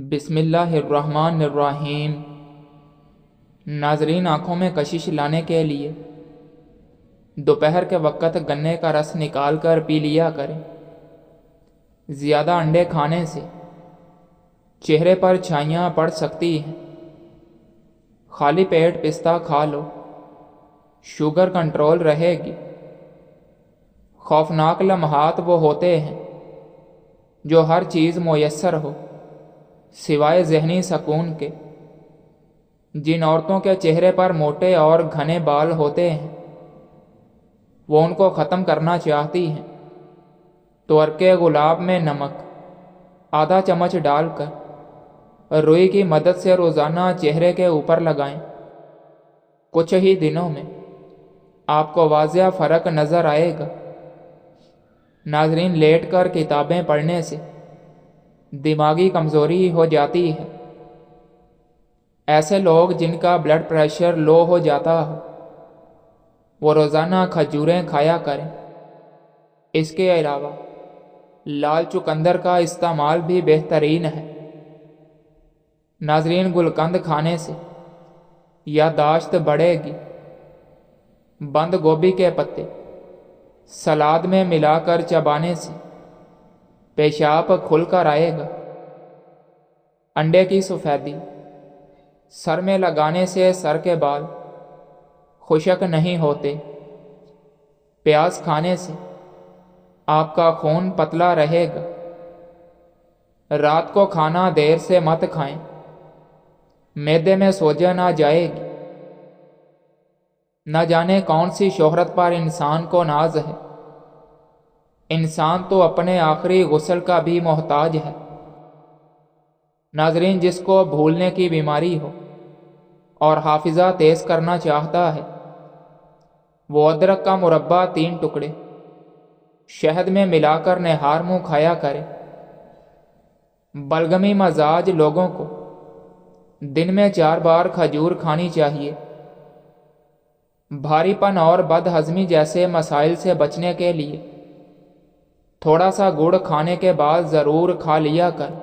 بسم اللہ الرحمن الرحیم۔ ناظرین، آنکھوں میں کشش لانے کے لیے دوپہر کے وقت گنے کا رس نکال کر پی لیا کریں۔ زیادہ انڈے کھانے سے چہرے پر چھائیاں پڑ سکتی ہیں۔ خالی پیٹ پستہ کھا لو، شوگر کنٹرول رہے گی۔ خوفناک لمحات وہ ہوتے ہیں جو ہر چیز میسر ہو سوائے ذہنی سکون کے۔ جن عورتوں کے چہرے پر موٹے اور گھنے بال ہوتے ہیں وہ ان کو ختم کرنا چاہتی ہیں تو عرقِ گلاب میں نمک آدھا چمچ ڈال کر روئی کی مدد سے روزانہ چہرے کے اوپر لگائیں۔ کچھ ہی دنوں میں آپ کو واضح فرق نظر آئے گا۔ ناظرین، لیٹ کر کتابیں پڑھنے سے دماغی کمزوری ہو جاتی ہے۔ ایسے لوگ جن کا بلڈ پریشر لو ہو جاتا ہو وہ روزانہ کھجوریں کھایا کریں۔ اس کے علاوہ لال چقندر کا استعمال بھی بہترین ہے۔ ناظرین، گلقند کھانے سے یادداشت بڑھے گی۔ بند گوبھی کے پتے سلاد میں ملا کر چبانے سے پیشاب کھل کر آئے گا۔ انڈے کی سفیدی سر میں لگانے سے سر کے بال خشک نہیں ہوتے۔ پیاز کھانے سے آپ کا خون پتلا رہے گا۔ رات کو کھانا دیر سے مت کھائیں، معدے میں سوجن آ جائے گی۔ نہ جانے کون سی شہرت پر انسان کو ناز ہے۔ انسان تو اپنے آخری غسل کا بھی محتاج ہے۔ ناظرین، جس کو بھولنے کی بیماری ہو اور حافظہ تیز کرنا چاہتا ہے وہ ادرک کا مربع 3 ٹکڑے شہد میں ملا کر نہار منہ کھایا کرے۔ بلغمی مزاج لوگوں کو دن میں 4 بار کھجور کھانی چاہیے۔ بھاری پن اور بد ہضمی جیسے مسائل سے بچنے کے لیے تھوڑا سا گڑ کھانے کے بعد ضرور کھا لیا کر،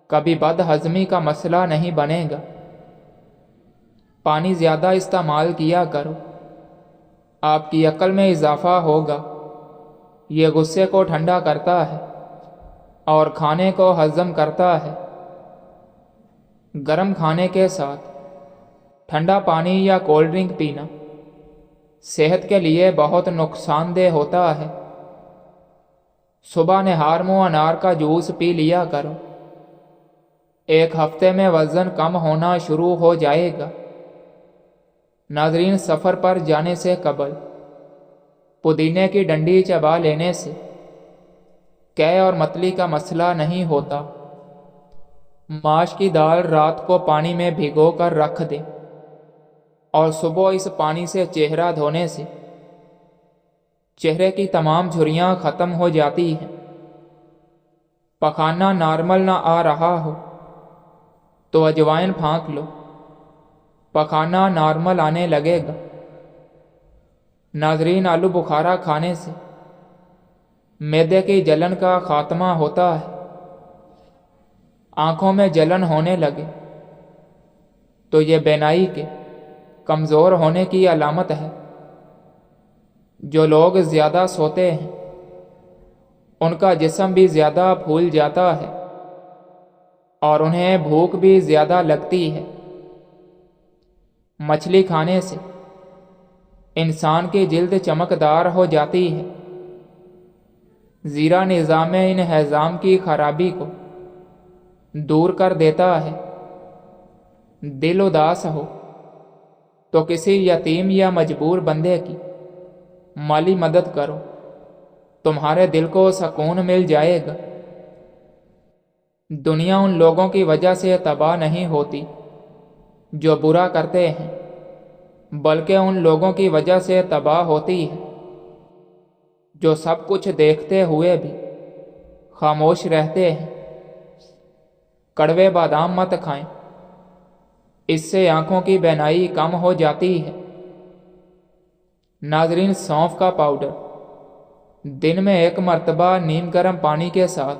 کبھی بد ہضمی کا مسئلہ نہیں بنے گا۔ پانی زیادہ استعمال کیا کرو، آپ کی عقل میں اضافہ ہوگا۔ یہ غصے کو ٹھنڈا کرتا ہے اور کھانے کو ہضم کرتا ہے۔ گرم کھانے کے ساتھ ٹھنڈا پانی یا کولڈ ڈرنک پینا صحت کے لیے بہت نقصان دہ ہوتا ہے۔ صبح نہار منہ انار کا جوس پی لیا کرو۔ 1 ہفتے میں وزن کم ہونا شروع ہو جائے گا۔ ناظرین، سفر پر جانے سے قبل پودینے کی ڈنڈی چبا لینے سے قے اور متلی کا مسئلہ نہیں ہوتا۔ ماش کی دال رات کو پانی میں بھگو کر رکھ دیں اور صبح اس پانی سے چہرہ دھونے سے چہرے کی تمام جھریاں ختم ہو جاتی ہیں۔ پخانہ نارمل نہ آ رہا ہو تو اجوائن پھانک لو، پخانہ نارمل آنے لگے گا۔ ناظرین، آلو بخارا کھانے سے معدے کی جلن کا خاتمہ ہوتا ہے۔ آنکھوں میں جلن ہونے لگے تو یہ بینائی کے کمزور ہونے کی علامت ہے۔ جو لوگ زیادہ سوتے ہیں ان کا جسم بھی زیادہ پھول جاتا ہے اور انہیں بھوک بھی زیادہ لگتی ہے۔ مچھلی کھانے سے انسان کی جلد چمکدار ہو جاتی ہے۔ زیرہ نظام انہضام کی خرابی کو دور کر دیتا ہے۔ دل اداس ہو تو کسی یتیم یا مجبور بندے کی مالی مدد کرو، تمہارے دل کو سکون مل جائے گا۔ دنیا ان لوگوں کی وجہ سے تباہ نہیں ہوتی جو برا کرتے ہیں، بلکہ ان لوگوں کی وجہ سے تباہ ہوتی ہے جو سب کچھ دیکھتے ہوئے بھی خاموش رہتے ہیں۔ کڑوے بادام مت کھائیں، اس سے آنکھوں کی بینائی کم ہو جاتی ہے۔ ناظرین، سونف کا پاؤڈر دن میں 1 مرتبہ نیم گرم پانی کے ساتھ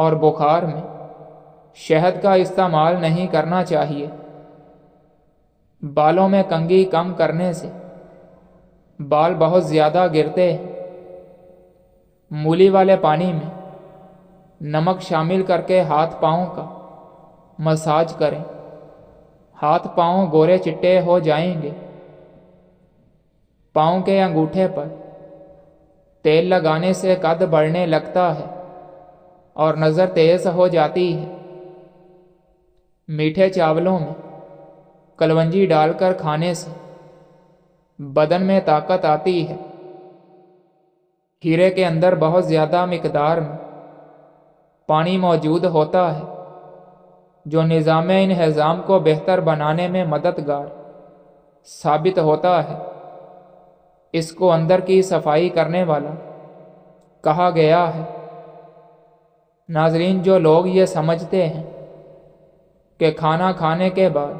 اور بخار میں شہد کا استعمال نہیں کرنا چاہیے۔ بالوں میں کنگھی کم کرنے سے بال بہت زیادہ گرتے ہیں۔ مولی والے پانی میں نمک شامل کر کے ہاتھ پاؤں کا مساج کریں، ہاتھ پاؤں گورے چٹے ہو جائیں گے۔ پاؤں کے انگوٹھے پر تیل لگانے سے قد بڑھنے لگتا ہے اور نظر تیز ہو جاتی ہے۔ میٹھے چاولوں میں کلونجی ڈال کر کھانے سے بدن میں طاقت آتی ہے۔ کھیرے کے اندر بہت زیادہ مقدار میں پانی موجود ہوتا ہے جو نظام انہضام کو بہتر بنانے میں مددگار ثابت ہوتا ہے۔ اس کو اندر کی صفائی کرنے والا کہا گیا ہے۔ ناظرین، جو لوگ یہ سمجھتے ہیں کہ کھانا کھانے کے بعد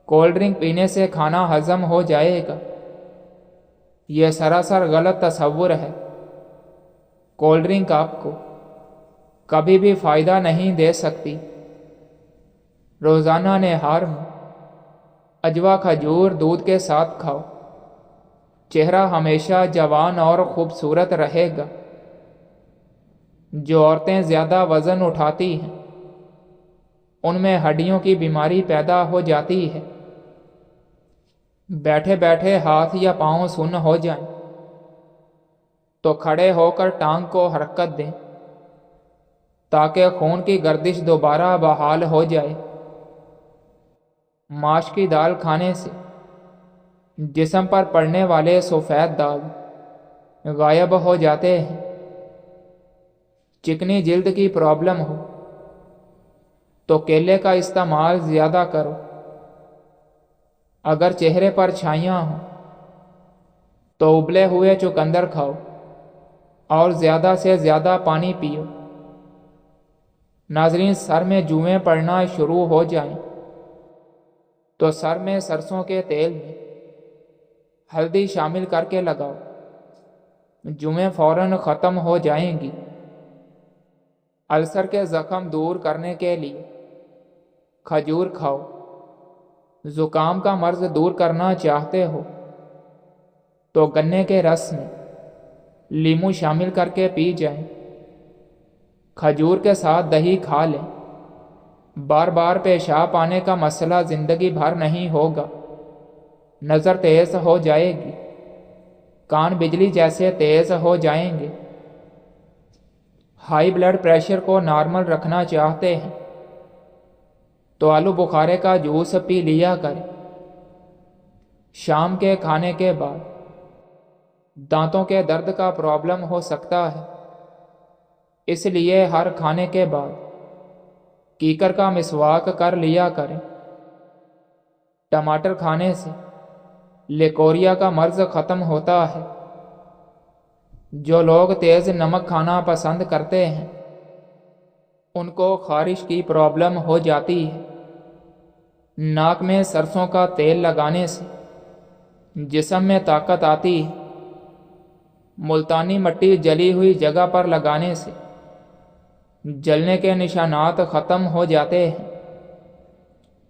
کولڈ ڈرنک پینے سے کھانا ہضم ہو جائے گا، یہ سراسر غلط تصور ہے۔ کولڈ ڈرنک آپ کو کبھی بھی فائدہ نہیں دے سکتی۔ روزانہ نہار میں اجوا کھجور دودھ کے ساتھ کھاؤ، چہرہ ہمیشہ جوان اور خوبصورت رہے گا۔ جو عورتیں زیادہ وزن اٹھاتی ہیں ان میں ہڈیوں کی بیماری پیدا ہو جاتی ہے۔ بیٹھے بیٹھے ہاتھ یا پاؤں سن ہو جائیں تو کھڑے ہو کر ٹانگ کو حرکت دیں تاکہ خون کی گردش دوبارہ بحال ہو جائے۔ ماش کی دال کھانے سے جسم پر پڑنے والے سفید داغ غائب ہو جاتے ہیں۔ چکنی جلد کی پرابلم ہو تو کیلے کا استعمال زیادہ کرو۔ اگر چہرے پر چھائیاں ہوں تو ابلے ہوئے چقندر کھاؤ اور زیادہ سے زیادہ پانی پیو۔ ناظرین، سر میں جوئیں پڑنا شروع ہو جائیں تو سر میں سرسوں کے تیل میں ہلدی شامل کر کے لگاؤ، جوئیں فوراً ختم ہو جائیں گی۔ السر کے زخم دور کرنے کے لیے کھجور کھاؤ۔ زکام کا مرض دور کرنا چاہتے ہو تو گنے کے رس میں لیمو شامل کر کے پی جائیں۔ کھجور کے ساتھ دہی کھا لیں۔ بار بار پیشاب آنے کا مسئلہ زندگی بھر نہیں ہوگا۔ نظر تیز ہو جائے گی، کان بجلی جیسے تیز ہو جائیں گے۔ ہائی بلڈ پریشر کو نارمل رکھنا چاہتے ہیں تو آلو بخارے کا جوس پی لیا کریں۔ شام کے کھانے کے بعد دانتوں کے درد کا پرابلم ہو سکتا ہے، اس لیے ہر کھانے کے بعد کیکر کا مسواک کر لیا کریں۔ ٹماٹر کھانے سے لیکوریا کا مرض ختم ہوتا ہے۔ جو لوگ تیز نمک کھانا پسند کرتے ہیں ان کو خارش کی پرابلم ہو جاتی ہے۔ ناک میں سرسوں کا تیل لگانے سے جسم میں طاقت آتی ہے۔ ملتانی مٹی جلی ہوئی جگہ پر لگانے سے جلنے کے نشانات ختم ہو جاتے ہیں۔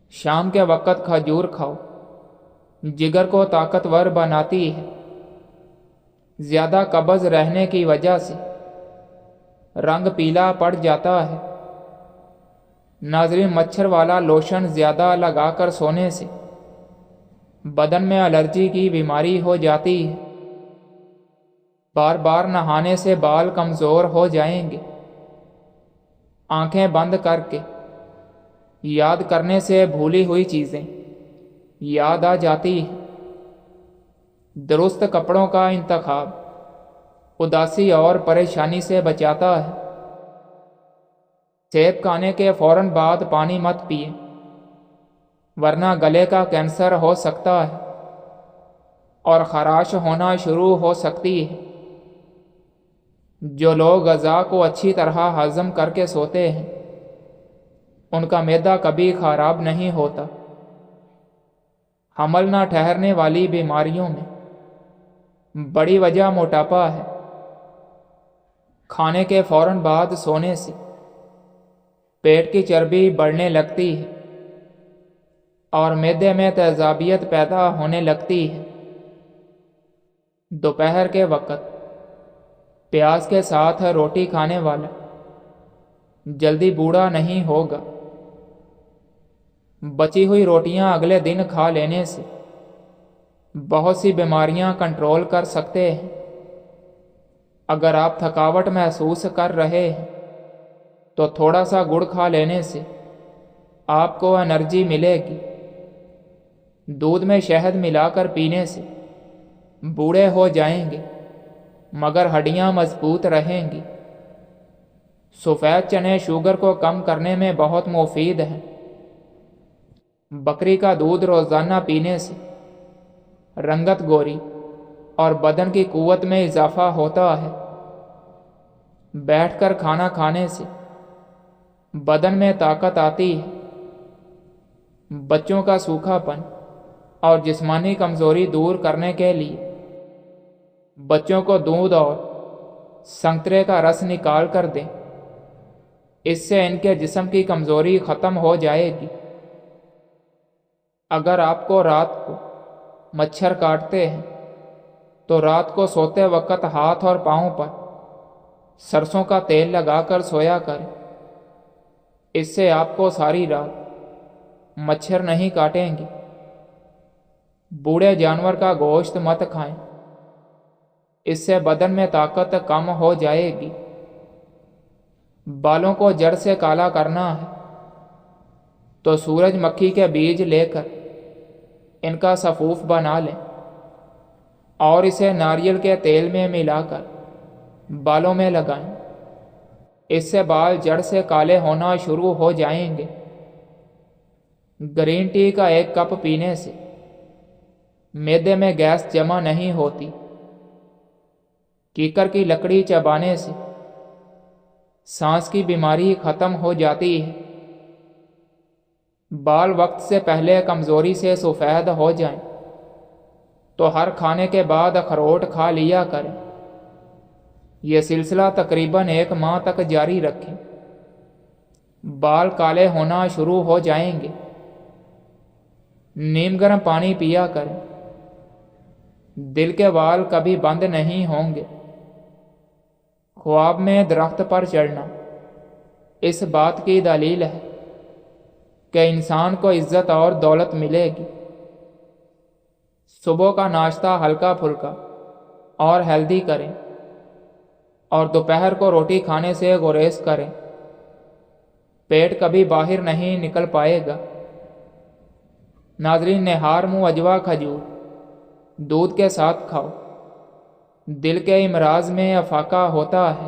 شام کے وقت کھجور کھاؤ، جگر کو طاقتور بناتی ہے۔ زیادہ قبض رہنے کی وجہ سے رنگ پیلا پڑ جاتا ہے۔ ناظرین، مچھر والا لوشن زیادہ لگا کر سونے سے بدن میں الرجی کی بیماری ہو جاتی ہے۔ بار بار نہانے سے بال کمزور ہو جائیں گے۔ آنکھیں بند کر کے یاد کرنے سے بھولی ہوئی چیزیں یاد آ جاتی ہیں۔ درست کپڑوں کا انتخاب اداسی اور پریشانی سے بچاتا ہے۔ سیب کھانے کے فوراً بعد پانی مت پیئے ورنہ گلے کا کینسر ہو سکتا ہے اور خراش ہونا شروع ہو سکتی ہے۔ جو لوگ غذا کو اچھی طرح ہضم کر کے سوتے ہیں ان کا معدہ کبھی خراب نہیں ہوتا۔ حمل نہ ٹھہرنے والی بیماریوں میں بڑی وجہ موٹاپا ہے۔ کھانے کے فوراً بعد سونے سے پیٹ کی چربی بڑھنے لگتی ہے اور معدے میں تیزابیت پیدا ہونے لگتی ہے۔ دوپہر کے وقت پیاز کے ساتھ روٹی کھانے والا جلدی بوڑھا نہیں ہوگا۔ بچی ہوئی روٹیاں اگلے دن کھا لینے سے بہت سی بیماریاں کنٹرول کر سکتے ہیں۔ اگر آپ تھکاوٹ محسوس کر رہے ہیں تو تھوڑا سا گڑ کھا لینے سے آپ کو انرجی ملے گی۔ دودھ میں شہد ملا کر پینے سے بوڑھے ہو جائیں گے مگر ہڈیاں مضبوط رہیں گی۔ سفید چنے شوگر کو کم کرنے میں بہت مفید ہیں۔ بکری کا دودھ روزانہ پینے سے رنگت گوری اور بدن کی قوت میں اضافہ ہوتا ہے۔ بیٹھ کر کھانا کھانے سے بدن میں طاقت آتی ہے۔ بچوں کا سوکھا پن اور جسمانی کمزوری دور کرنے کے لیے بچوں کو دودھ اور سنترے کا رس نکال کر دیں۔ اس سے ان کے جسم کی کمزوری ختم ہو جائے گی۔ اگر آپ کو رات کو مچھر کاٹتے ہیں تو رات کو سوتے وقت ہاتھ اور پاؤں پر سرسوں کا تیل لگا کر سویا کریں۔ اس سے آپ کو ساری رات مچھر نہیں کاٹیں گے۔ بوڑھے جانور کا گوشت مت کھائیں، اس سے بدن میں طاقت کم ہو جائے گی۔ بالوں کو جڑ سے کالا کرنا ہے تو سورج مکھی کے بیج لے کر ان کا سفوف بنا لیں اور اسے ناریل کے تیل میں ملا کر بالوں میں لگائیں۔ اس سے بال جڑ سے کالے ہونا شروع ہو جائیں گے۔ گرین ٹی کا 1 کپ پینے سے معدے میں گیس جمع نہیں ہوتی۔ کیکر کی لکڑی چبانے سے سانس کی بیماری ختم ہو جاتی ہے۔ بال وقت سے پہلے کمزوری سے سفید ہو جائیں تو ہر کھانے کے بعد اخروٹ کھا لیا کریں۔ یہ سلسلہ تقریباً 1 ماہ تک جاری رکھیں۔ بال کالے ہونا شروع ہو جائیں گے۔ نیم گرم پانی پیا کریں۔ دل کے وال کبھی بند نہیں ہوں گے۔ خواب میں درخت پر چڑھنا اس بات کی دلیل ہے کہ انسان کو عزت اور دولت ملے گی۔ صبح کا ناشتہ ہلکا پھلکا اور ہیلدی کریں اور دوپہر کو روٹی کھانے سے گریز کریں۔ پیٹ کبھی باہر نہیں نکل پائے گا۔ ناظرین، نہار منہ اجوا کھجور دودھ کے ساتھ کھاؤ۔ دل کے امراض میں افاقہ ہوتا ہے